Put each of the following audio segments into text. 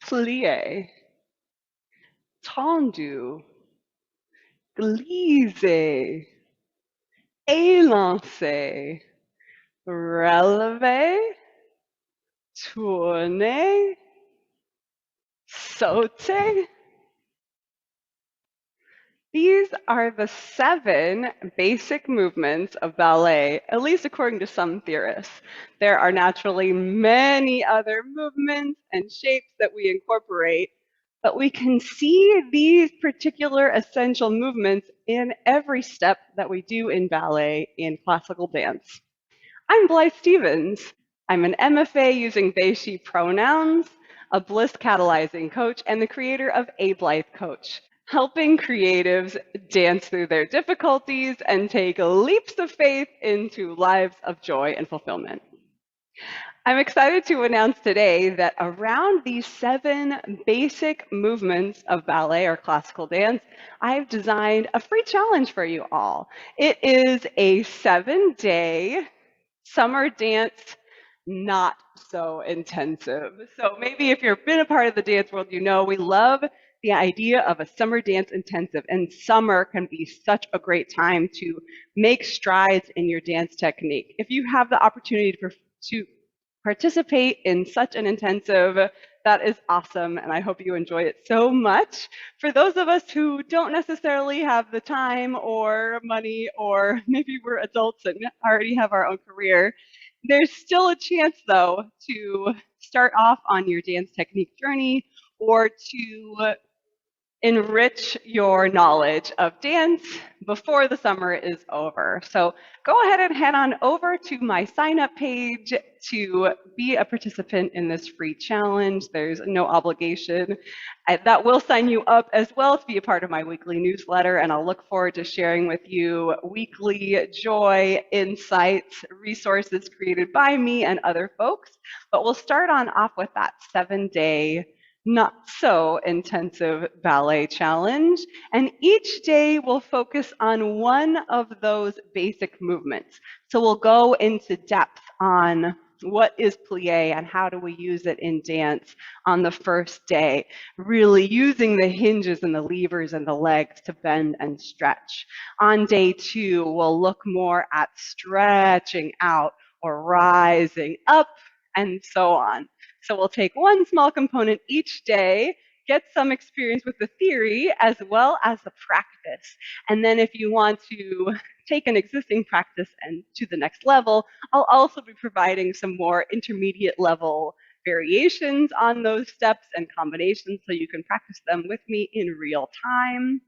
plie, tendu, glissé, élancé, relevé, tourné, sauté. These are the 7 basic movements of ballet, at least according to some theorists. There are naturally many other movements and shapes that we incorporate, but we can see these particular essential movements in every step that we do in ballet in classical dance. I'm Blythe Stevens. I'm an MFA using they, she pronouns, a Bliss catalyzing coach, and the creator of A Blythe Coach, helping creatives dance through their difficulties and take leaps of faith into lives of joy and fulfillment. I'm excited to announce today that around these 7 basic movements of ballet or classical dance, I've designed a free challenge for you all. It is a 7-day summer dance, not so intensive. So maybe if you've been a part of the dance world, you know we love the idea of a summer dance intensive, and summer can be such a great time to make strides in your dance technique. If you have the opportunity to participate in such an intensive, that is awesome, and I hope you enjoy it so much. For those of us who don't necessarily have the time or money, or maybe we're adults and already have our own career, there's still a chance, though, to start off on your dance technique journey or to enrich your knowledge of dance before the summer is over. So go ahead and head on over to my sign up page to be a participant in this free challenge. There's no obligation. That will sign you up as well to be a part of my weekly newsletter, and I'll look forward to sharing with you weekly joy, insights, resources created by me and other folks. But we'll start on off with that 7-day not so intensive ballet challenge, and each day will focus on one of those basic movements. So we'll go into depth on what is plie and how do we use it in dance on the first day, really using the hinges and the levers and the legs to bend and stretch. On day 2, we'll look more at stretching out or rising up and so on. So we'll take one small component each day, get some experience with the theory as well as the practice. And then if you want to take an existing practice and to the next level, I'll also be providing some more intermediate level variations on those steps and combinations so you can practice them with me in real time.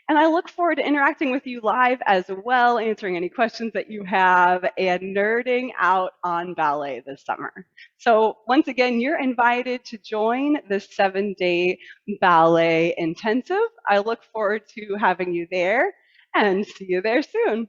And I look forward to interacting with you live as well, answering any questions that you have, and nerding out on ballet this summer. So once again, you're invited to join this 7-day ballet intensive. I look forward to having you there, and see you there soon.